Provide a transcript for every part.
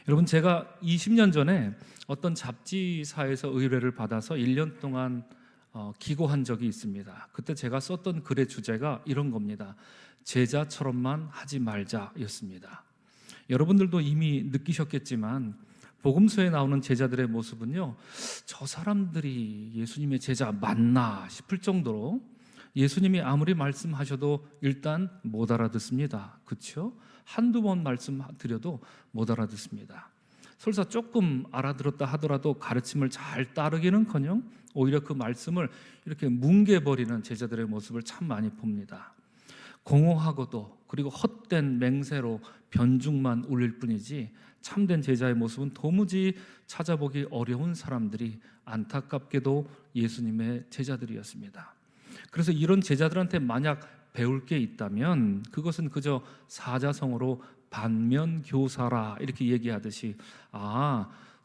여러분, 제가 20년 전에 어떤 잡지사에서 의뢰를 받아서 1년 동안 기고한 적이 있습니다. 그때 제가 썼던 글의 주제가 이런 겁니다. 제자처럼만 하지 말자였습니다. 여러분들도 이미 느끼셨겠지만 복음서에 나오는 제자들의 모습은요, 저 사람들이 예수님의 제자 맞나 싶을 정도로 예수님이 아무리 말씀하셔도 일단 못 알아듣습니다. 그렇죠? 한두 번 말씀드려도 못 알아듣습니다. 설사 조금 알아들었다 하더라도 가르침을 잘 따르기는커녕 오히려 그 말씀을 이렇게 뭉개버리는 제자들의 모습을 참 많이 봅니다. 공허하고도 그리고 헛된 맹세로 변죽만 울릴 뿐이지 참된 제자의 모습은 도무지 찾아보기 어려운 사람들이 안타깝게도 예수님의 제자들이었습니다. 그래서 이런 제자들한테 만약 배울 게 있다면 그것은 그저 사자성어로 반면교사라 이렇게 얘기하듯이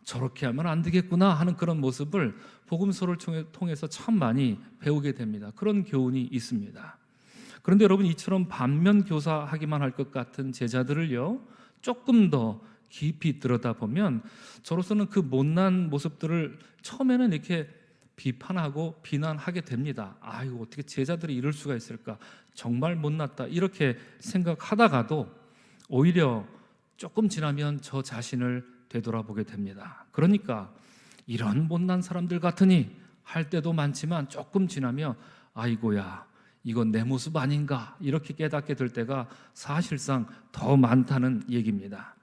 저렇게 하면 안 되겠구나 하는 그런 모습을 복음서를 통해서 참 많이 배우게 됩니다. 그런 교훈이 있습니다. 그런데 여러분, 이처럼 반면교사하기만 할 것 같은 제자들을요, 조금 더 깊이 들여다보면 저로서는 그 못난 모습들을 처음에는 이렇게 비판하고 비난하게 됩니다. 이거 어떻게 제자들이 이럴 수가 있을까? 정말 못났다 이렇게 생각하다가도 오히려 조금 지나면 저 자신을 되돌아보게 됩니다. 그러니까 이런 못난 사람들 같으니 할 때도 많지만 조금 지나면 아이고야, 이건 내 모습 아닌가 이렇게 깨닫게 될 때가 사실상 더 많다는 얘기입니다.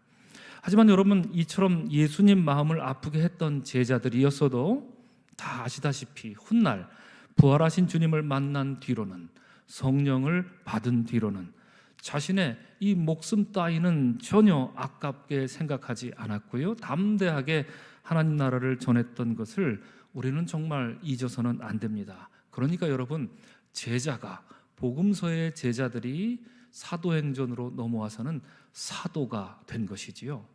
하지만 여러분, 이처럼 예수님 마음을 아프게 했던 제자들이었어도 다 아시다시피 훗날 부활하신 주님을 만난 뒤로는, 성령을 받은 뒤로는 자신의 이 목숨 따위는 전혀 아깝게 생각하지 않았고요, 담대하게 하나님 나라를 전했던 것을 우리는 정말 잊어서는 안 됩니다. 그러니까 여러분, 제자가, 복음서의 제자들이 사도행전으로 넘어와서는 사도가 된 것이지요.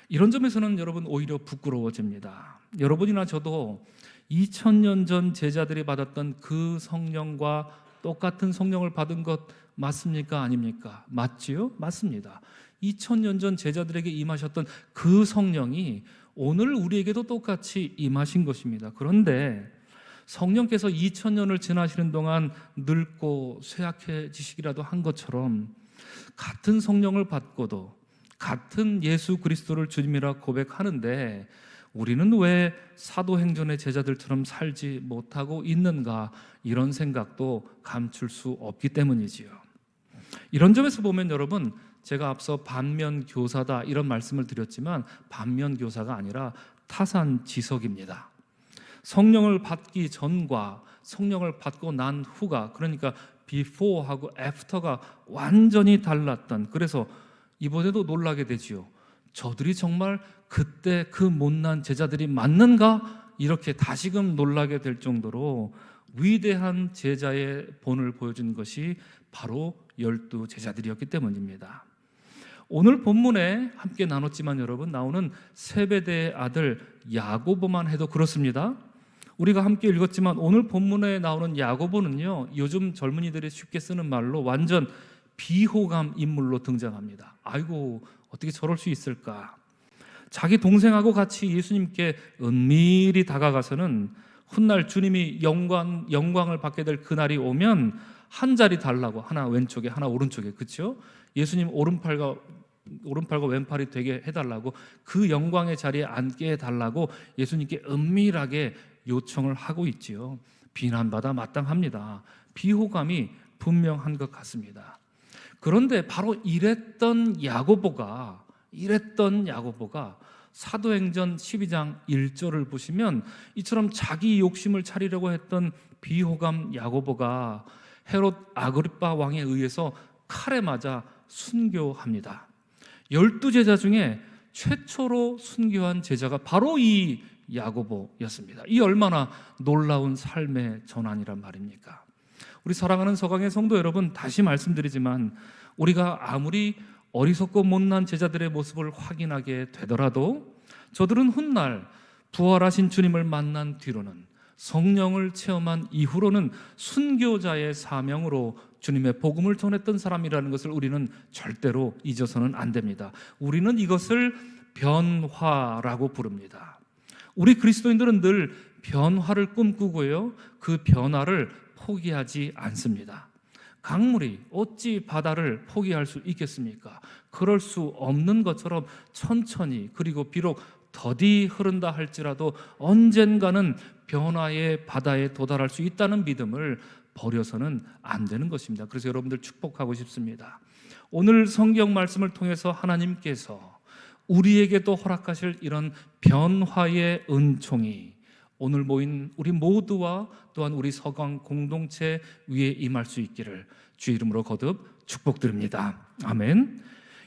이런 점에서는 여러분 오히려 부끄러워집니다. 여러분이나 저도 2000년 전 제자들이 받았던 그 성령과 똑같은 성령을 받은 것 맞습니까? 아닙니까? 맞지요? 맞습니다. 2000년 전 제자들에게 임하셨던 그 성령이 오늘 우리에게도 똑같이 임하신 것입니다. 그런데 성령께서 2000년을 지나시는 동안 늙고 쇠약해지시기라도 한 것처럼 같은 성령을 받고도 같은 예수 그리스도를 주님이라 고백하는데 우리는 왜 사도행전의 제자들처럼 살지 못하고 있는가, 이런 생각도 감출 수 없기 때문이지요. 이런 점에서 보면 여러분, 제가 앞서 반면교사다 이런 말씀을 드렸지만 반면교사가 아니라 타산지석입니다. 성령을 받기 전과 성령을 받고 난 후가, 그러니까 before하고 after가 완전히 달랐던, 그래서 이번에도 놀라게 되지요. 저들이 정말 그때 그 못난 제자들이 맞는가? 이렇게 다시금 놀라게 될 정도로 위대한 제자의 본을 보여준 것이 바로 12 제자들이었기 때문입니다. 오늘 본문에 함께 나눴지만 여러분, 나오는 세베대의 아들 야고보만 해도 그렇습니다. 우리가 함께 읽었지만 오늘 본문에 나오는 야고보는요, 요즘 젊은이들이 쉽게 쓰는 말로 완전 비호감 인물로 등장합니다. 아이고, 어떻게 저럴 수 있을까? 자기 동생하고 같이 예수님께 은밀히 다가가서는 훗날 주님이 영광을 받게 될 그날이 오면 한 자리 달라고, 하나 왼쪽에 하나 오른쪽에, 그렇죠? 예수님 오른팔과 왼팔이 되게 해달라고, 그 영광의 자리에 앉게 해달라고 예수님께 은밀하게 요청을 하고 있지요. 비난받아 마땅합니다. 비호감이 분명한 것 같습니다. 그런데 바로 이랬던 야고보가 사도행전 12장 1절을 보시면 이처럼 자기 욕심을 차리려고 했던 비호감 야고보가 헤롯 아그리빠 왕에 의해서 칼에 맞아 순교합니다. 12제자 중에 최초로 순교한 제자가 바로 이 야고보였습니다. 이 얼마나 놀라운 삶의 전환이란 말입니까? 우리 사랑하는 서강의 성도 여러분, 다시 말씀드리지만 우리가 아무리 어리석고 못난 제자들의 모습을 확인하게 되더라도 저들은 훗날 부활하신 주님을 만난 뒤로는, 성령을 체험한 이후로는 순교자의 사명으로 주님의 복음을 전했던 사람이라는 것을 우리는 절대로 잊어서는 안 됩니다. 우리는 이것을 변화라고 부릅니다. 우리 그리스도인들은 늘 변화를 꿈꾸고요, 그 변화를 포기하지 않습니다. 강물이 어찌 바다를 포기할 수 있겠습니까? 그럴 수 없는 것처럼 천천히, 그리고 비록 더디 흐른다 할지라도 언젠가는 변화의 바다에 도달할 수 있다는 믿음을 버려서는 안 되는 것입니다. 그래서 여러분들 축복하고 싶습니다. 오늘 성경 말씀을 통해서 하나님께서 우리에게도 허락하실 이런 변화의 은총이 오늘 모인 우리 모두와 또한 우리 서강 공동체 위에 임할 수 있기를 주 이름으로 거듭 축복드립니다. 아멘.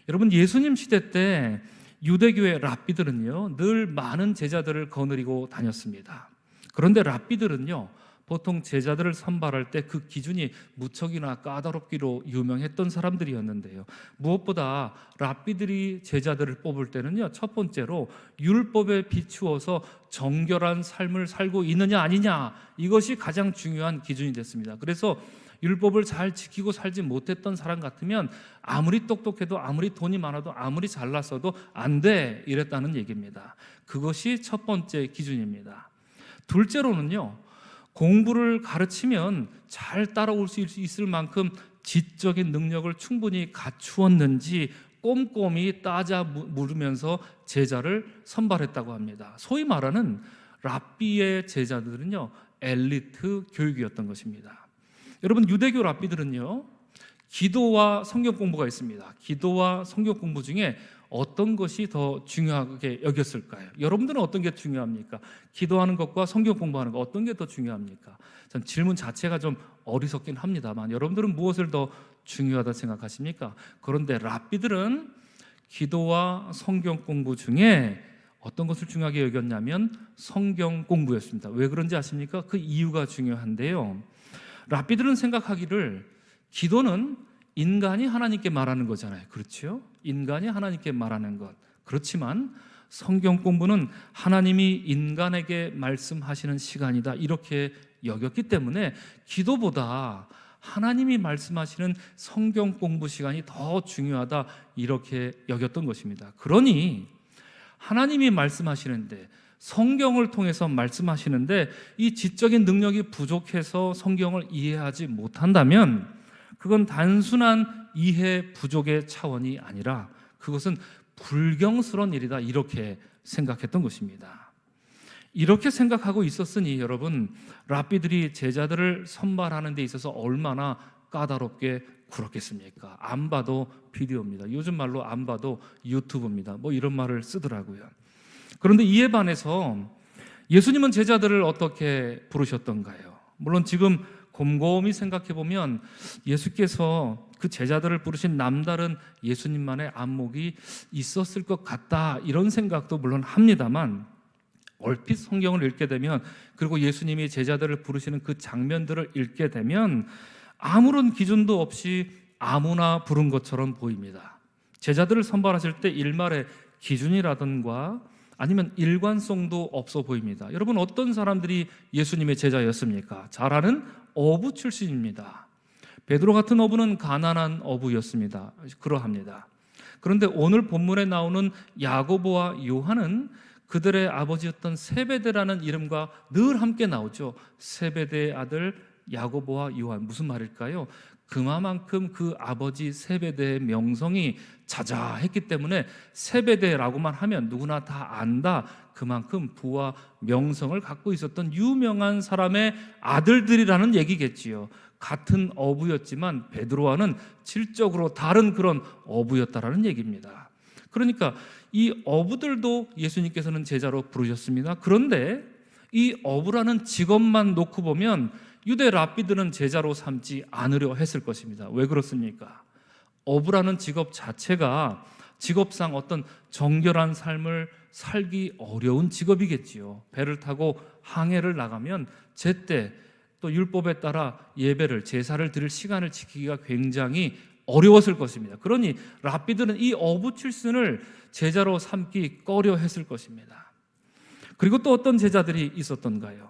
여러분, 예수님 시대 때 유대교의 랍비들은요, 늘 많은 제자들을 거느리고 다녔습니다. 그런데 랍비들은요, 보통 제자들을 선발할 때 그 기준이 무척이나 까다롭기로 유명했던 사람들이었는데요, 무엇보다 랍비들이 제자들을 뽑을 때는요, 첫 번째로 율법에 비추어서 정결한 삶을 살고 있느냐 아니냐, 이것이 가장 중요한 기준이 됐습니다. 그래서 율법을 잘 지키고 살지 못했던 사람 같으면 아무리 똑똑해도, 아무리 돈이 많아도, 아무리 잘났어도 안 돼, 이랬다는 얘기입니다. 그것이 첫 번째 기준입니다. 둘째로는요, 공부를 가르치면 잘 따라올 수 있을 만큼 지적인 능력을 충분히 갖추었는지 꼼꼼히 따져 물으면서 제자를 선발했다고 합니다. 소위 말하는 랍비의 제자들은요, 엘리트 교육이었던 것입니다. 여러분, 유대교 랍비들은요, 기도와 성경 공부가 있습니다. 기도와 성경 공부 중에 어떤 것이 더 중요하게 여겼을까요? 여러분들은 어떤 게 중요합니까? 기도하는 것과 성경 공부하는 것, 어떤 게 더 중요합니까? 전 질문 자체가 좀 어리석긴 합니다만, 여러분들은 무엇을 더 중요하다 생각하십니까? 그런데 랍비들은 기도와 성경 공부 중에 어떤 것을 중요하게 여겼냐면 성경 공부였습니다. 왜 그런지 아십니까? 그 이유가 중요한데요, 랍비들은 생각하기를 기도는 인간이 하나님께 말하는 거잖아요. 그렇죠? 인간이 하나님께 말하는 것. 그렇지만 성경 공부는 하나님이 인간에게 말씀하시는 시간이다, 이렇게 여겼기 때문에 기도보다 하나님이 말씀하시는 성경 공부 시간이 더 중요하다, 이렇게 여겼던 것입니다. 그러니 하나님이 말씀하시는데, 성경을 통해서 말씀하시는데 이 지적인 능력이 부족해서 성경을 이해하지 못한다면 그건 단순한 이해 부족의 차원이 아니라 그것은 불경스러운 일이다, 이렇게 생각했던 것입니다. 이렇게 생각하고 있었으니 여러분, 랍비들이 제자들을 선발하는 데 있어서 얼마나 까다롭게 굴었겠습니까? 안 봐도 비디오입니다. 요즘 말로 안 봐도 유튜브입니다. 뭐 이런 말을 쓰더라고요. 그런데 이에 반해서 예수님은 제자들을 어떻게 부르셨던가요? 물론 지금 곰곰이 생각해 보면 예수께서 그 제자들을 부르신 남다른 예수님만의 안목이 있었을 것 같다, 이런 생각도 물론 합니다만, 얼핏 성경을 읽게 되면, 그리고 예수님이 제자들을 부르시는 그 장면들을 읽게 되면 아무런 기준도 없이 아무나 부른 것처럼 보입니다. 제자들을 선발하실 때 일말의 기준이라든가 아니면 일관성도 없어 보입니다. 여러분, 어떤 사람들이 예수님의 제자였습니까? 잘 아는 어부 출신입니다. 베드로 같은 어부는 가난한 어부였습니다. 그러합니다. 그런데 오늘 본문에 나오는 야고보와 요한은 그들의 아버지였던 세베대라는 이름과 늘 함께 나오죠. 세베대의 아들 야고보와 요한, 무슨 말일까요? 그만큼 그 아버지 세베대의 명성이 자자했기 때문에 세베대라고만 하면 누구나 다 안다, 그만큼 부와 명성을 갖고 있었던 유명한 사람의 아들들이라는 얘기겠지요. 같은 어부였지만 베드로와는 질적으로 다른 그런 어부였다라는 얘기입니다. 그러니까 이 어부들도 예수님께서는 제자로 부르셨습니다. 그런데 이 어부라는 직업만 놓고 보면 유대 랍비들은 제자로 삼지 않으려 했을 것입니다. 왜 그렇습니까? 어부라는 직업 자체가 직업상 어떤 정결한 삶을 살기 어려운 직업이겠지요. 배를 타고 항해를 나가면 제때 또 율법에 따라 예배를, 제사를 드릴 시간을 지키기가 굉장히 어려웠을 것입니다. 그러니 랍비들은 이 어부 출신을 제자로 삼기 꺼려 했을 것입니다. 그리고 또 어떤 제자들이 있었던가요?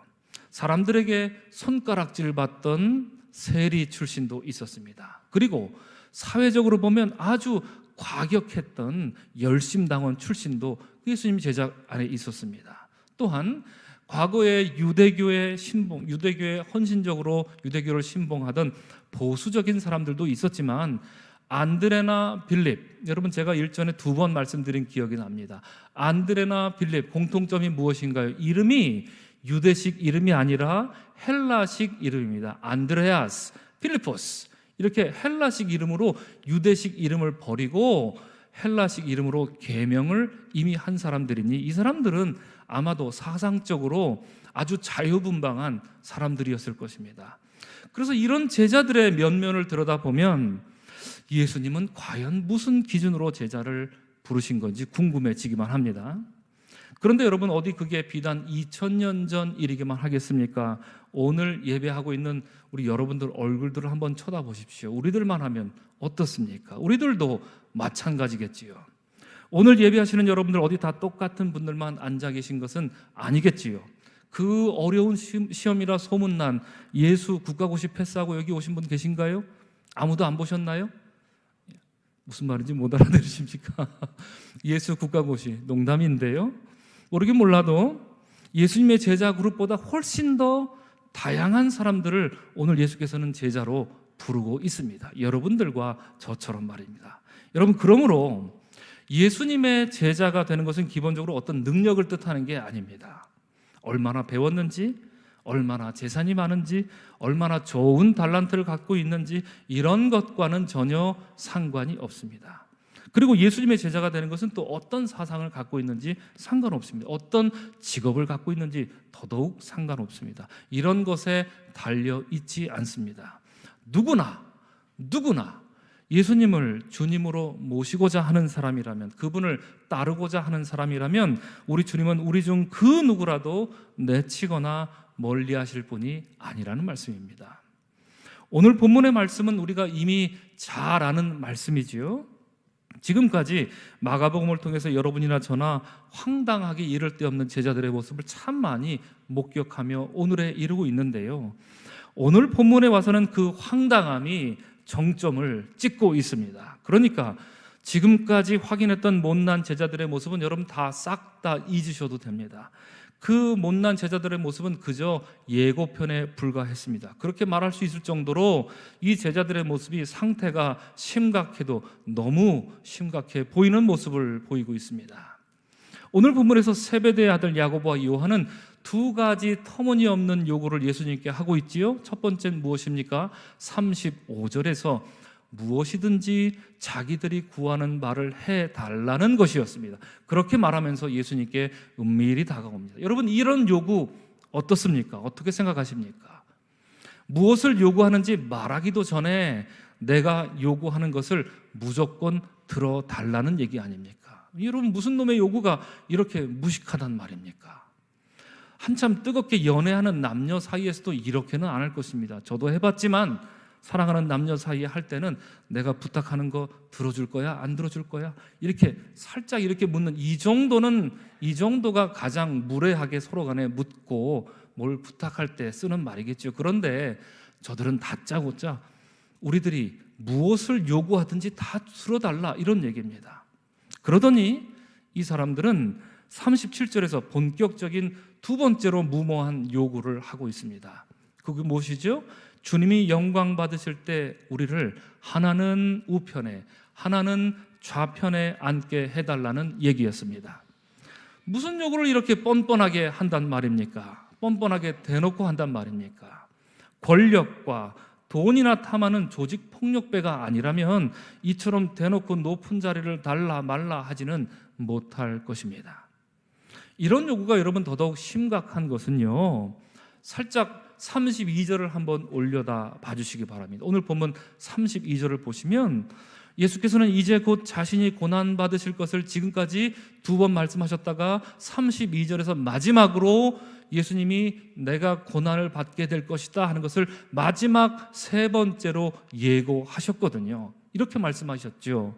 사람들에게 손가락질 받던 세리 출신도 있었습니다. 그리고 사회적으로 보면 아주 과격했던 열심당원 출신도 예수님 제자 안에 있었습니다. 또한 과거에 유대교의 신봉, 유대교에 헌신적으로 유대교를 신봉하던 보수적인 사람들도 있었지만 안드레나 빌립, 여러분 제가 일전에 2번 말씀드린 기억이 납니다. 안드레나 빌립 공통점이 무엇인가요? 이름이 유대식 이름이 아니라 헬라식 이름입니다. 안드레아스, 필리포스, 이렇게 헬라식 이름으로 유대식 이름을 버리고 헬라식 이름으로 계명을 이미 한 사람들이니 이 사람들은 아마도 사상적으로 아주 자유분방한 사람들이었을 것입니다. 그래서 이런 제자들의 면면을 들여다보면 예수님은 과연 무슨 기준으로 제자를 부르신 건지 궁금해지기만 합니다. 그런데 여러분, 어디 그게 비단 2000년 전 일이기만 하겠습니까? 오늘 예배하고 있는 우리 여러분들 얼굴들을 한번 쳐다보십시오. 우리들만 하면 어떻습니까? 우리들도 마찬가지겠지요. 오늘 예배하시는 여러분들 어디 다 똑같은 분들만 앉아 계신 것은 아니겠지요. 그 어려운 시험이라 소문난 예수 국가고시 패스하고 여기 오신 분 계신가요? 아무도 안 보셨나요? 무슨 말인지 못 알아들으십니까? 예수 국가고시 농담인데요. 모르긴 몰라도 예수님의 제자 그룹보다 훨씬 더 다양한 사람들을 오늘 예수께서는 제자로 부르고 있습니다. 여러분들과 저처럼 말입니다. 여러분, 그러므로 예수님의 제자가 되는 것은 기본적으로 어떤 능력을 뜻하는 게 아닙니다. 얼마나 배웠는지, 얼마나 재산이 많은지, 얼마나 좋은 달란트를 갖고 있는지 이런 것과는 전혀 상관이 없습니다. 그리고 예수님의 제자가 되는 것은 또 어떤 사상을 갖고 있는지 상관없습니다. 어떤 직업을 갖고 있는지 더더욱 상관없습니다. 이런 것에 달려 있지 않습니다. 누구나 예수님을 주님으로 모시고자 하는 사람이라면, 그분을 따르고자 하는 사람이라면 우리 주님은 우리 중 그 누구라도 내치거나 멀리하실 분이 아니라는 말씀입니다. 오늘 본문의 말씀은 우리가 이미 잘 아는 말씀이지요. 지금까지 마가복음을 통해서 여러분이나 저나 황당하게 이를 데 없는 제자들의 모습을 참 많이 목격하며 오늘에 이르고 있는데요. 오늘 본문에 와서는 그 황당함이 정점을 찍고 있습니다. 그러니까 지금까지 확인했던 못난 제자들의 모습은 여러분 다 싹 다 잊으셔도 됩니다. 그 못난 제자들의 모습은 그저 예고편에 불과했습니다. 그렇게 말할 수 있을 정도로 이 제자들의 모습이 상태가 심각해도 너무 심각해 보이는 모습을 보이고 있습니다. 오늘 본문에서 세베대의 아들 야고보와 요한은 2가지 터무니없는 요구를 예수님께 하고 있지요. 첫 번째는 무엇입니까? 35절에서 무엇이든지 자기들이 구하는 말을 해달라는 것이었습니다. 그렇게 말하면서 예수님께 은밀히 다가옵니다. 여러분, 이런 요구 어떻습니까? 어떻게 생각하십니까? 무엇을 요구하는지 말하기도 전에 내가 요구하는 것을 무조건 들어달라는 얘기 아닙니까? 여러분, 무슨 놈의 요구가 이렇게 무식하단 말입니까? 한참 뜨겁게 연애하는 남녀 사이에서도 이렇게는 안 할 것입니다. 저도 해봤지만 사랑하는 남녀 사이에 할 때는 내가 부탁하는 거 들어줄 거야? 안 들어줄 거야? 이렇게 살짝 이렇게 묻는 이 정도가 가장 무례하게 서로 간에 묻고 뭘 부탁할 때 쓰는 말이겠죠. 그런데 저들은 다짜고짜 우리들이 무엇을 요구하든지 다 들어달라 이런 얘기입니다. 그러더니 이 사람들은 37절에서 본격적인 2번째로 무모한 요구를 하고 있습니다. 그게 무엇이죠? 주님이 영광 받으실 때 우리를 하나는 우편에 하나는 좌편에 앉게 해달라는 얘기였습니다. 무슨 요구를 이렇게 뻔뻔하게 한단 말입니까? 뻔뻔하게 대놓고 한단 말입니까? 권력과 돈이나 탐하는 조직 폭력배가 아니라면 이처럼 대놓고 높은 자리를 달라 말라 하지는 못할 것입니다. 이런 요구가 여러분 더더욱 심각한 것은요, 살짝 32절을 한번 올려다 봐주시기 바랍니다. 오늘 본문 32절을 보시면 예수께서는 이제 곧 자신이 고난받으실 것을 지금까지 2번 말씀하셨다가 32절에서 마지막으로 예수님이 내가 고난을 받게 될 것이다 하는 것을 마지막 3번째로 예고하셨거든요. 이렇게 말씀하셨죠.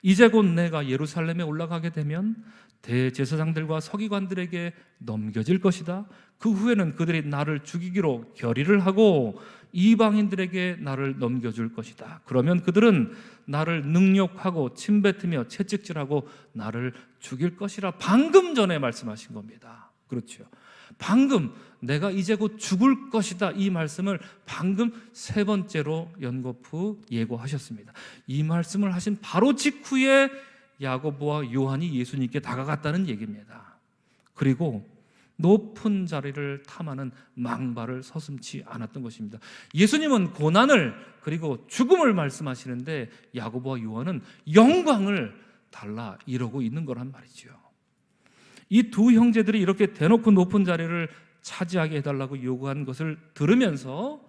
이제 곧 내가 예루살렘에 올라가게 되면 대제사장들과 서기관들에게 넘겨질 것이다. 그 후에는 그들이 나를 죽이기로 결의를 하고 이방인들에게 나를 넘겨줄 것이다. 그러면 그들은 나를 능욕하고 침뱉으며 채찍질하고 나를 죽일 것이라 방금 전에 말씀하신 겁니다. 그렇죠. 방금 내가 이제 곧 죽을 것이다, 이 말씀을 방금 세 번째로 연거푸 예고하셨습니다. 이 말씀을 하신 바로 직후에 야고보와 요한이 예수님께 다가갔다는 얘기입니다. 그리고 높은 자리를 탐하는 망발을 서슴지 않았던 것입니다. 예수님은 고난을 그리고 죽음을 말씀하시는데 야고보와 요한은 영광을 달라 이러고 있는 거란 말이죠. 이 두 형제들이 이렇게 대놓고 높은 자리를 차지하게 해달라고 요구한 것을 들으면서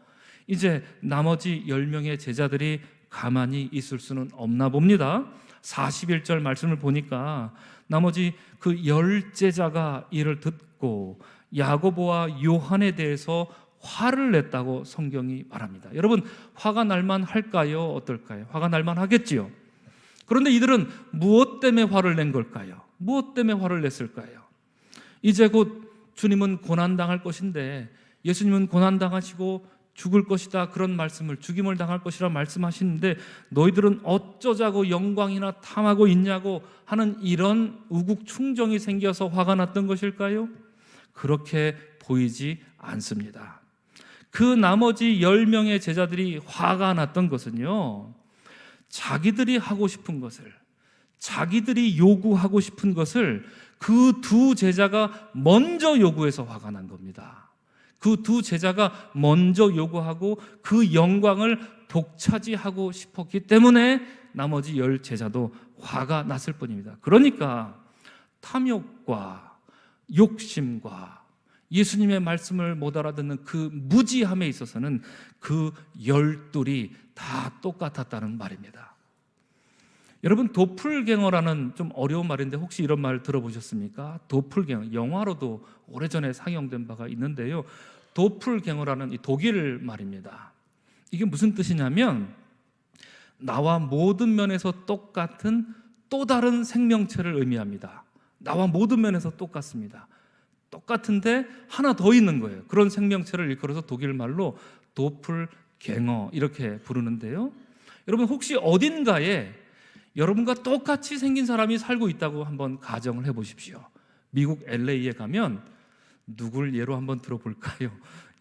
이제 나머지 10명의 제자들이 가만히 있을 수는 없나 봅니다. 41절 말씀을 보니까 나머지 그 10제자가 이를 듣고 야고보와 요한에 대해서 화를 냈다고 성경이 말합니다. 여러분, 화가 날만 할까요? 어떨까요? 화가 날만 하겠지요. 그런데 이들은 무엇 때문에 화를 낸 걸까요? 무엇 때문에 화를 냈을까요? 이제 곧 주님은 고난당할 것인데, 예수님은 고난당하시고 죽을 것이다, 그런 말씀을, 죽임을 당할 것이라 말씀하시는데 너희들은 어쩌자고 영광이나 탐하고 있냐고 하는 이런 우국충정이 생겨서 화가 났던 것일까요? 그렇게 보이지 않습니다. 그 나머지 10명의 제자들이 화가 났던 것은요, 자기들이 하고 싶은 것을, 자기들이 요구하고 싶은 것을 그 두 제자가 먼저 요구해서 화가 난 겁니다. 그 두 제자가 먼저 요구하고 그 영광을 독차지하고 싶었기 때문에 나머지 10 제자도 화가 났을 뿐입니다. 그러니까 탐욕과 욕심과 예수님의 말씀을 못 알아듣는 그 무지함에 있어서는 그 12이 다 똑같았다는 말입니다. 여러분, 도플갱어라는 좀 어려운 말인데 혹시 이런 말 들어보셨습니까? 도플갱어, 영화로도 오래전에 상영된 바가 있는데요, 도플갱어라는 이 독일 말입니다. 이게 무슨 뜻이냐면 나와 모든 면에서 똑같은 또 다른 생명체를 의미합니다. 나와 모든 면에서 똑같습니다. 똑같은데 하나 더 있는 거예요. 그런 생명체를 일컬어서 독일 말로 도플갱어 이렇게 부르는데요, 여러분, 혹시 어딘가에 여러분과 똑같이 생긴 사람이 살고 있다고 한번 가정을 해보십시오. 미국 LA에 가면 누굴 예로 한번 들어볼까요?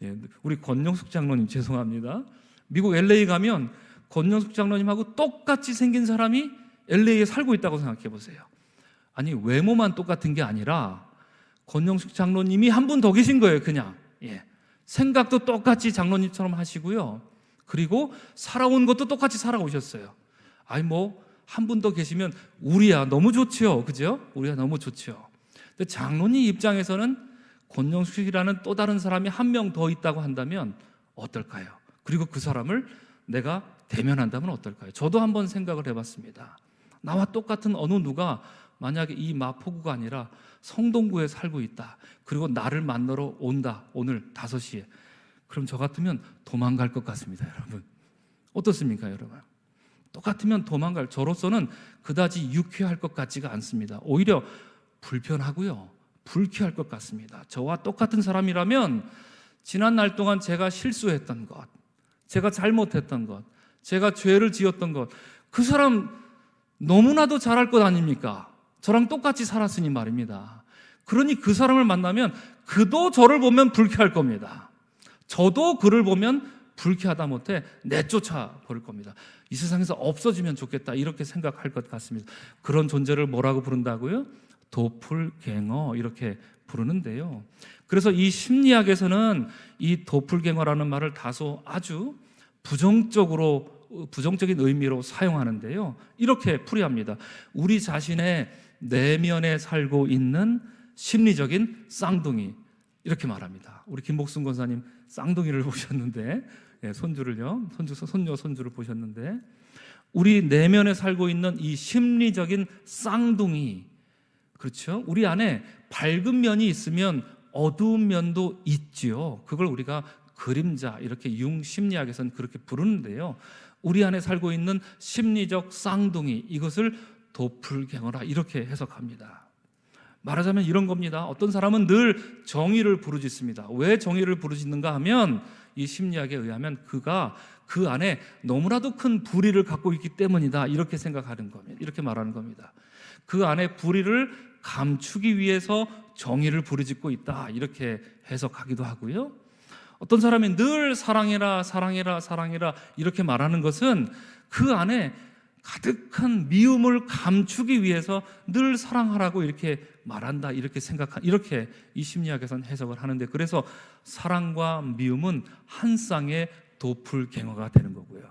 예, 우리 권영숙 장로님, 죄송합니다. 미국 LA 가면 권영숙 장로님하고 똑같이 생긴 사람이 LA에 살고 있다고 생각해 보세요. 아니, 외모만 똑같은 게 아니라 권영숙 장로님이 한 분 더 계신 거예요. 그냥 생각도 똑같이 장로님처럼 하시고요, 그리고 살아온 것도 똑같이 살아오셨어요. 아니 한 분 더 계시면 우리야 너무 좋죠, 그죠? 우리야 너무 좋죠. 근데 장로님 입장에서는 권영숙이라는 또 다른 사람이 한 명 더 있다고 한다면 어떨까요? 그리고 그 사람을 내가 대면한다면 어떨까요? 저도 한번 생각을 해봤습니다. 나와 똑같은 어느 누가 만약에 이 마포구가 아니라 성동구에 살고 있다, 그리고 나를 만나러 온다, 오늘 5시에, 그럼 저 같으면 도망갈 것 같습니다. 여러분, 어떻습니까? 여러분, 똑같으면 도망갈, 저로서는 그다지 유쾌할 것 같지가 않습니다. 오히려 불편하고요, 불쾌할 것 같습니다. 저와 똑같은 사람이라면 지난 날 동안 제가 실수했던 것, 제가 잘못했던 것, 제가 죄를 지었던 것, 그 사람 너무나도 잘할 것 아닙니까? 저랑 똑같이 살았으니 말입니다. 그러니 그 사람을 만나면 그도 저를 보면 불쾌할 겁니다. 저도 그를 보면 불쾌하다 못해 내쫓아 버릴 겁니다. 이 세상에서 없어지면 좋겠다, 이렇게 생각할 것 같습니다. 그런 존재를 뭐라고 부른다고요? 도플갱어, 이렇게 부르는데요, 그래서 이 심리학에서는 이 도플갱어라는 말을 다소 아주 부정적인 의미로 사용하는데요, 이렇게 풀이합니다. 우리 자신의 내면에 살고 있는 심리적인 쌍둥이, 이렇게 말합니다. 우리 김복순 권사님 쌍둥이를 보셨는데, 손주를요, 손주를 보셨는데, 우리 내면에 살고 있는 이 심리적인 쌍둥이, 그렇죠? 우리 안에 밝은 면이 있으면 어두운 면도 있지요. 그걸 우리가 그림자, 이렇게 융심리학에서는 그렇게 부르는데요, 우리 안에 살고 있는 심리적 쌍둥이, 이것을 도플갱어라 이렇게 해석합니다. 말하자면 이런 겁니다. 어떤 사람은 늘 정의를 부르짖습니다. 왜 정의를 부르짖는가 하면 이 심리학에 의하면 그가 그 안에 너무나도 큰 불의를 갖고 있기 때문이다, 이렇게 생각하는 겁니다. 이렇게 말하는 겁니다. 그 안에 불의를 감추기 위해서 정의를 부르짖고 있다, 이렇게 해석하기도 하고요. 어떤 사람이 늘 사랑해라 사랑해라 사랑해라 이렇게 말하는 것은 그 안에 가득한 미움을 감추기 위해서 늘 사랑하라고 이렇게 말한다, 이렇게 이 심리학에서는 해석을 하는데, 그래서 사랑과 미움은 한 쌍의 도플갱어가 되는 거고요,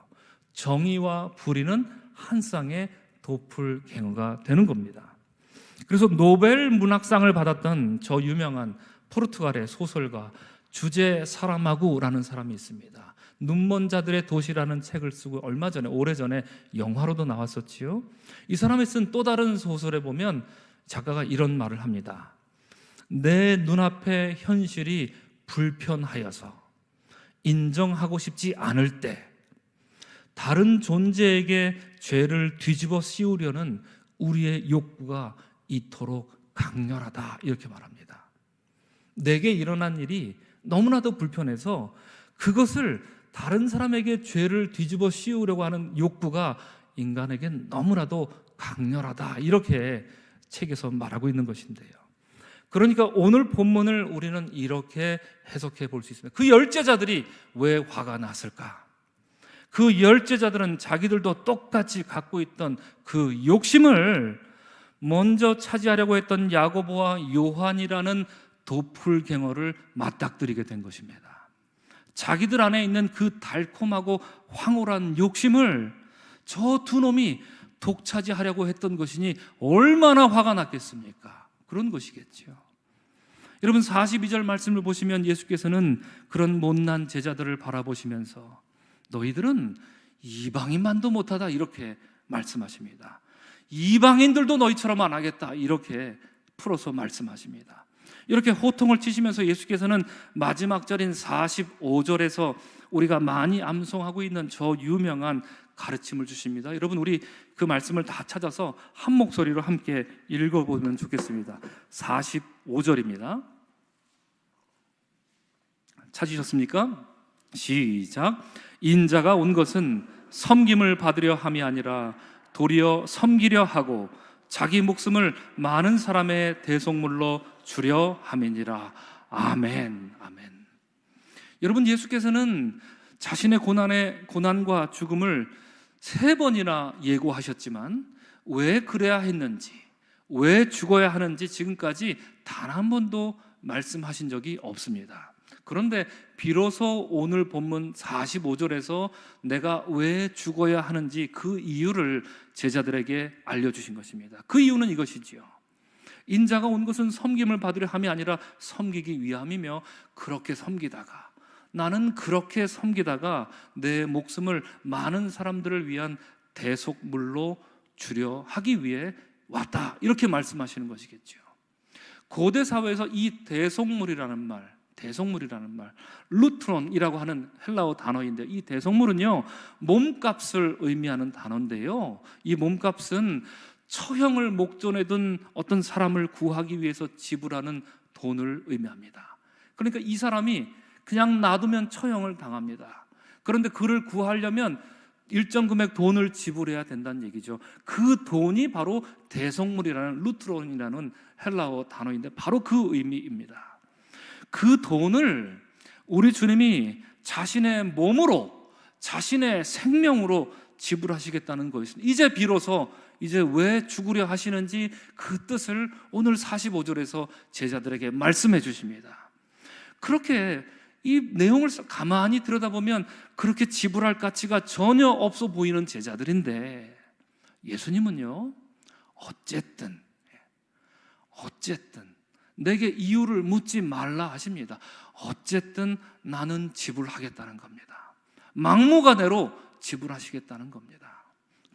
정의와 불의는 한 쌍의 도플갱어가 되는 겁니다. 그래서 노벨 문학상을 받았던 저 유명한 포르투갈의 소설가 주제 사라마구라는 사람이 있습니다. 눈먼 자들의 도시라는 책을 쓰고 오래전에 영화로도 나왔었지요. 이 사람이 쓴 또 다른 소설에 보면 작가가 이런 말을 합니다. 내 눈앞의 현실이 불편하여서 인정하고 싶지 않을 때 다른 존재에게 죄를 뒤집어 씌우려는 우리의 욕구가 이토록 강렬하다, 이렇게 말합니다. 내게 일어난 일이 너무나도 불편해서 그것을 다른 사람에게 죄를 뒤집어 씌우려고 하는 욕구가 인간에겐 너무나도 강렬하다, 이렇게 책에서 말하고 있는 것인데요. 그러니까 오늘 본문을 우리는 이렇게 해석해 볼 수 있습니다. 그 열죄자들이 왜 화가 났을까? 그 열죄자들은 자기들도 똑같이 갖고 있던 그 욕심을 먼저 차지하려고 했던 야고보와 요한이라는 도플갱어를 맞닥뜨리게 된 것입니다. 자기들 안에 있는 그 달콤하고 황홀한 욕심을 저 두 놈이 독차지하려고 했던 것이니 얼마나 화가 났겠습니까? 그런 것이겠죠. 여러분, 42절 말씀을 보시면 예수께서는 그런 못난 제자들을 바라보시면서 너희들은 이방인만도 못하다, 이렇게 말씀하십니다. 이방인들도 너희처럼 안 하겠다, 이렇게 풀어서 말씀하십니다. 이렇게 호통을 치시면서 예수께서는 마지막 절인 45절에서 우리가 많이 암송하고 있는 저 유명한 가르침을 주십니다. 여러분, 우리 그 말씀을 다 찾아서 한 목소리로 함께 읽어보면 좋겠습니다. 45절입니다. 찾으셨습니까? 시작. 인자가 온 것은 섬김을 받으려 함이 아니라 도리어 섬기려 하고 자기 목숨을 많은 사람의 대속물로 주려 함이니라. 아멘, 아멘. 여러분, 예수께서는 자신의 고난과 죽음을 3번이나 예고하셨지만 왜 그래야 했는지, 왜 죽어야 하는지 지금까지 단 한 번도 말씀하신 적이 없습니다. 그런데 비로소 오늘 본문 45절에서 내가 왜 죽어야 하는지 그 이유를 제자들에게 알려주신 것입니다. 그 이유는 이것이지요. 인자가 온 것은 섬김을 받으려 함이 아니라 섬기기 위함이며, 나는 그렇게 섬기다가 내 목숨을 많은 사람들을 위한 대속물로 주려 하기 위해 왔다, 이렇게 말씀하시는 것이겠죠. 고대 사회에서 이 대속물이라는 말, 루트론이라고 하는 헬라어 단어인데, 이 대속물은요, 몸값을 의미하는 단어인데요, 이 몸값은 처형을 목전에 둔 어떤 사람을 구하기 위해서 지불하는 돈을 의미합니다. 그러니까 이 사람이 그냥 놔두면 처형을 당합니다. 그런데 그를 구하려면 일정 금액 돈을 지불해야 된다는 얘기죠. 그 돈이 바로 대속물이라는, 루트론이라는 헬라어 단어인데 바로 그 의미입니다. 그 돈을 우리 주님이 자신의 몸으로, 자신의 생명으로 지불하시겠다는 것입니다. 이제 비로소 왜 죽으려 하시는지 그 뜻을 오늘 45절에서 제자들에게 말씀해 주십니다. 그렇게 이 내용을 가만히 들여다보면 그렇게 지불할 가치가 전혀 없어 보이는 제자들인데, 예수님은요, 어쨌든 내게 이유를 묻지 말라 하십니다. 어쨌든 나는 지불하겠다는 겁니다. 막무가내로 지불하시겠다는 겁니다.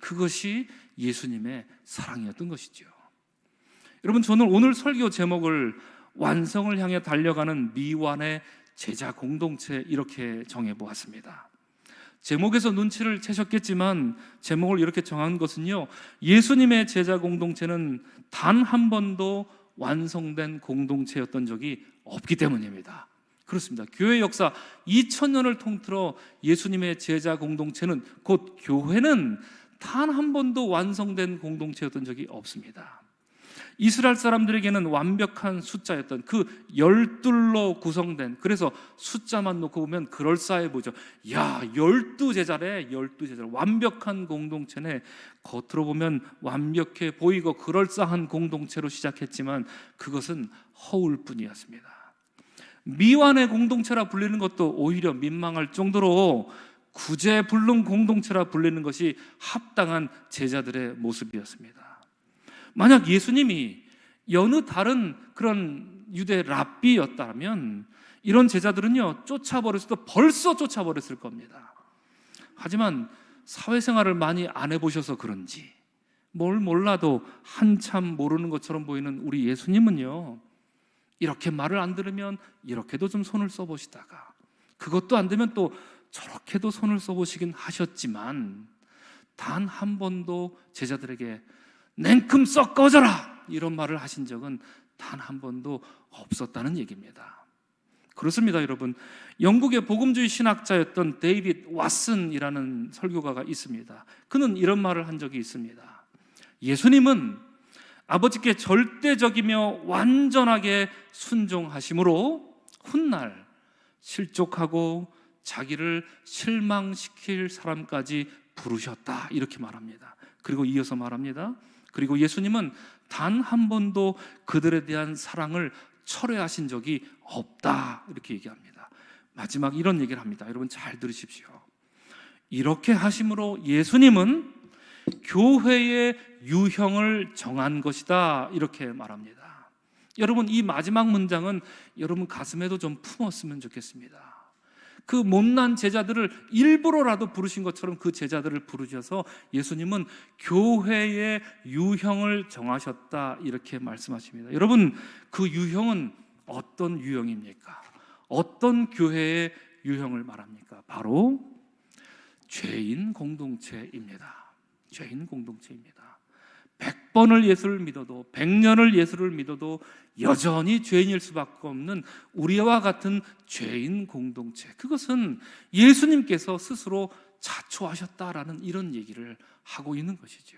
그것이 예수님의 사랑이었던 것이죠. 여러분, 저는 오늘 설교 제목을 완성을 향해 달려가는 미완의 제자 공동체, 이렇게 정해보았습니다. 제목에서 눈치를 채셨겠지만 제목을 이렇게 정한 것은요, 예수님의 제자 공동체는 단 한 번도 완성된 공동체였던 적이 없기 때문입니다. 그렇습니다. 교회 역사 2000년을 통틀어 예수님의 제자 공동체는, 곧 교회는 단 한 번도 완성된 공동체였던 적이 없습니다. 이스라엘 사람들에게는 완벽한 숫자였던 그 12로 구성된, 그래서 숫자만 놓고 보면 그럴싸해 보죠. 야, 12제자래, 12제자. 완벽한 공동체네. 겉으로 보면 완벽해 보이고 그럴싸한 공동체로 시작했지만 그것은 허울뿐이었습니다. 미완의 공동체라 불리는 것도 오히려 민망할 정도로 구제불능 공동체라 불리는 것이 합당한 제자들의 모습이었습니다. 만약 예수님이 여느 다른 그런 유대 랍비였다면 이런 제자들은요, 벌써 쫓아버렸을 겁니다. 하지만 사회생활을 많이 안 해보셔서 그런지 뭘 몰라도 한참 모르는 것처럼 보이는 우리 예수님은요, 이렇게 말을 안 들으면 이렇게도 좀 손을 써보시다가, 그것도 안 되면 또 저렇게도 손을 써보시긴 하셨지만 단 한 번도 제자들에게 냉큼 썩 꺼져라 이런 말을 하신 적은 단 한 번도 없었다는 얘기입니다. 그렇습니다, 여러분. 영국의 복음주의 신학자였던 데이빗 왓슨이라는 설교가가 있습니다. 그는 이런 말을 한 적이 있습니다. 예수님은 아버지께 절대적이며 완전하게 순종하심으로 훗날 실족하고 자기를 실망시킬 사람까지 부르셨다, 이렇게 말합니다. 그리고 이어서 말합니다. 그리고 예수님은 단 한 번도 그들에 대한 사랑을 철회하신 적이 없다, 이렇게 얘기합니다. 마지막 이런 얘기를 합니다. 여러분 잘 들으십시오. 이렇게 하심으로 예수님은 교회의 유형을 정한 것이다, 이렇게 말합니다. 여러분, 이 마지막 문장은 여러분 가슴에도 좀 품었으면 좋겠습니다. 그 못난 제자들을 일부러라도 부르신 것처럼 그 제자들을 부르셔서 예수님은 교회의 유형을 정하셨다, 이렇게 말씀하십니다. 여러분, 그 유형은 어떤 유형입니까? 어떤 교회의 유형을 말합니까? 바로 죄인 공동체입니다. 죄인 공동체입니다. 100번을 예수를 믿어도 100년을 예수를 믿어도 여전히 죄인일 수밖에 없는 우리와 같은 죄인 공동체, 그것은 예수님께서 스스로 자초하셨다라는 이런 얘기를 하고 있는 것이죠.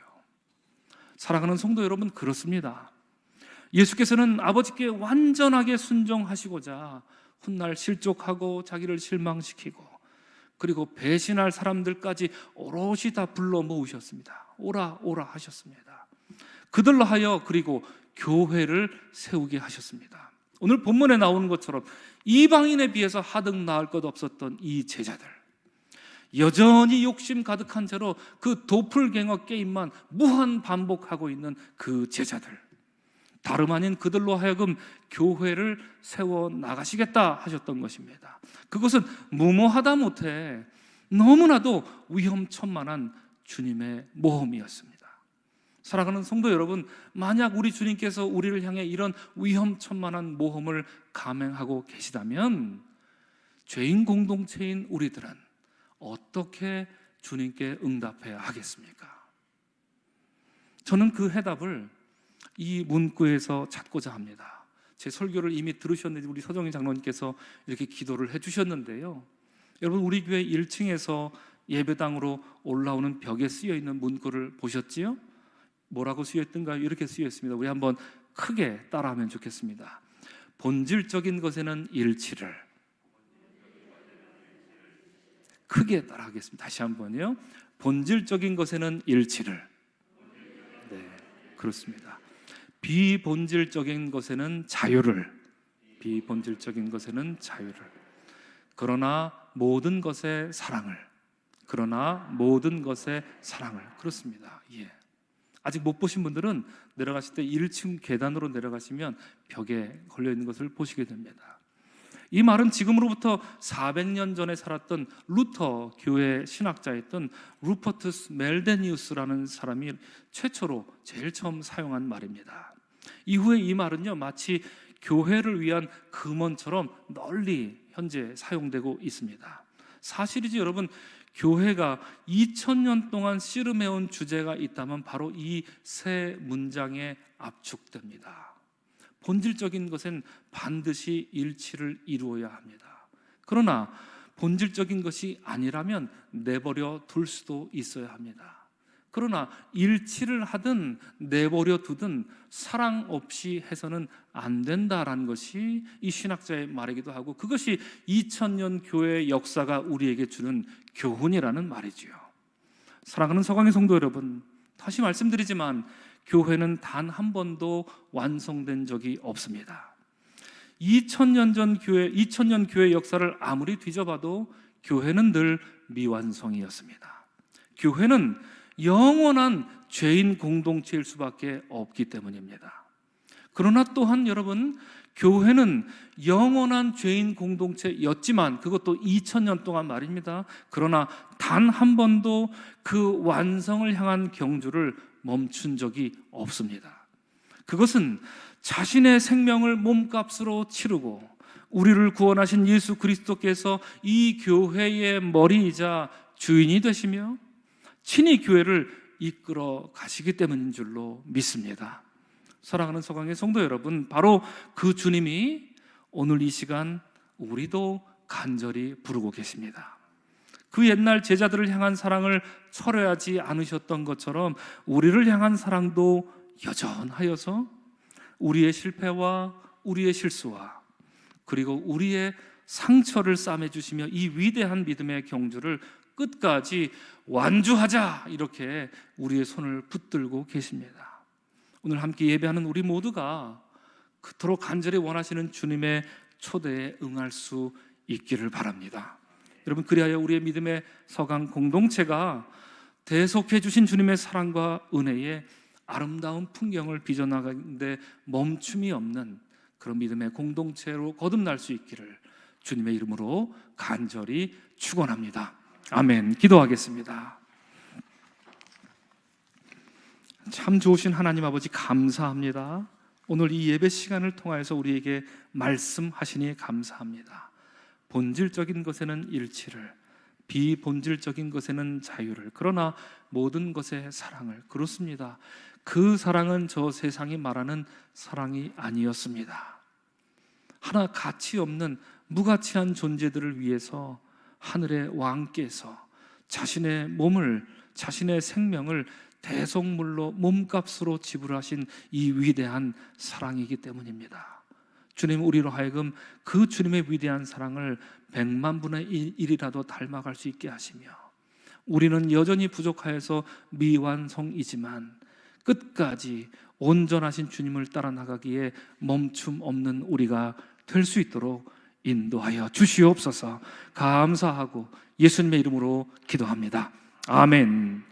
사랑하는 성도 여러분, 그렇습니다. 예수께서는 아버지께 완전하게 순종하시고자 훗날 실족하고 자기를 실망시키고 그리고 배신할 사람들까지 오롯이 다 불러 모으셨습니다. 오라 오라 하셨습니다. 그들로 하여 그리고 교회를 세우게 하셨습니다. 오늘 본문에 나오는 것처럼 이방인에 비해서 하등 나을 것 없었던 이 제자들, 여전히 욕심 가득한 채로 그 도플갱어 게임만 무한 반복하고 있는 그 제자들, 다름 아닌 그들로 하여금 교회를 세워 나가시겠다 하셨던 것입니다. 그것은 무모하다 못해 너무나도 위험천만한 주님의 모험이었습니다. 사랑하는 성도 여러분, 만약 우리 주님께서 우리를 향해 이런 위험천만한 모험을 감행하고 계시다면 죄인 공동체인 우리들은 어떻게 주님께 응답해야 하겠습니까? 저는 그 해답을 이 문구에서 찾고자 합니다. 제 설교를 이미 들으셨는지 우리 서정희 장로님께서 이렇게 기도를 해주셨는데요, 여러분, 우리 교회 1층에서 예배당으로 올라오는 벽에 쓰여있는 문구를 보셨지요? 뭐라고 쓰여있던가요? 이렇게 쓰여있습니다. 우리 한번 크게 따라하면 좋겠습니다. 본질적인 것에는 일치를. 크게 따라하겠습니다. 다시 한번요. 본질적인 것에는 일치를. 네, 그렇습니다. 비본질적인 것에는 자유를. 비본질적인 것에는 자유를. 그러나 모든 것에 사랑을. 그러나 모든 것에 사랑을. 그렇습니다. 예. 아직 못 보신 분들은 내려가실 때 1층 계단으로 내려가시면 벽에 걸려있는 것을 보시게 됩니다. 이 말은 지금으로부터 400년 전에 살았던 루터 교회 신학자였던 루퍼투스 멜데니우스라는 사람이 최초로 제일 처음 사용한 말입니다. 이후에 이 말은요, 마치 교회를 위한 금원처럼 널리 현재 사용되고 있습니다. 사실이지 여러분, 교회가 2000년 동안 씨름해온 주제가 있다면 바로 이 세 문장에 압축됩니다. 본질적인 것은 반드시 일치를 이루어야 합니다. 그러나 본질적인 것이 아니라면 내버려 둘 수도 있어야 합니다. 그러나 일치를 하든 내버려 두든 사랑 없이 해서는 안 된다라는 것이 이 신학자의 말이기도 하고, 그것이 2000년 교회의 역사가 우리에게 주는 교훈이라는 말이지요. 사랑하는 서강의 성도 여러분, 다시 말씀드리지만 교회는 단 한 번도 완성된 적이 없습니다. 2000년 교회 역사를 아무리 뒤져봐도 교회는 늘 미완성이었습니다. 교회는 영원한 죄인 공동체일 수밖에 없기 때문입니다. 그러나 또한 여러분, 교회는 영원한 죄인 공동체였지만, 그것도 2000년 동안 말입니다. 그러나 단 한 번도 그 완성을 향한 경주를 멈춘 적이 없습니다. 그것은 자신의 생명을 몸값으로 치르고 우리를 구원하신 예수 그리스도께서 이 교회의 머리이자 주인이 되시며 친히 교회를 이끌어 가시기 때문인 줄로 믿습니다. 사랑하는 서강의 성도 여러분, 바로 그 주님이 오늘 이 시간 우리도 간절히 부르고 계십니다. 그 옛날 제자들을 향한 사랑을 철회하지 않으셨던 것처럼 우리를 향한 사랑도 여전하여서 우리의 실패와 우리의 실수와 그리고 우리의 상처를 싸매주시며 이 위대한 믿음의 경주를 끝까지 완주하자, 이렇게 우리의 손을 붙들고 계십니다. 오늘 함께 예배하는 우리 모두가 그토록 간절히 원하시는 주님의 초대에 응할 수 있기를 바랍니다. 여러분, 그리하여 우리의 믿음의 서강 공동체가 대속해 주신 주님의 사랑과 은혜에 아름다운 풍경을 빚어나가는데 멈춤이 없는 그런 믿음의 공동체로 거듭날 수 있기를 주님의 이름으로 간절히 축원합니다. 아멘. 기도하겠습니다. 참 좋으신 하나님 아버지, 감사합니다. 오늘 이 예배 시간을 통하여서 우리에게 말씀하시니 감사합니다. 본질적인 것에는 일치를, 비본질적인 것에는 자유를, 그러나 모든 것에 사랑을. 그렇습니다. 그 사랑은 저 세상이 말하는 사랑이 아니었습니다. 하나 가치 없는 무가치한 존재들을 위해서 하늘의 왕께서 자신의 몸을, 자신의 생명을 대속물로 몸값으로 지불하신 이 위대한 사랑이기 때문입니다. 주님, 우리로 하여금 그 주님의 위대한 사랑을 100만 분의 1이라도 닮아갈 수 있게 하시며, 우리는 여전히 부족하여서 미완성이지만 끝까지 온전하신 주님을 따라 나가기에 멈춤 없는 우리가 될 수 있도록 인도하여 주시옵소서. 감사하고 예수님의 이름으로 기도합니다. 아멘.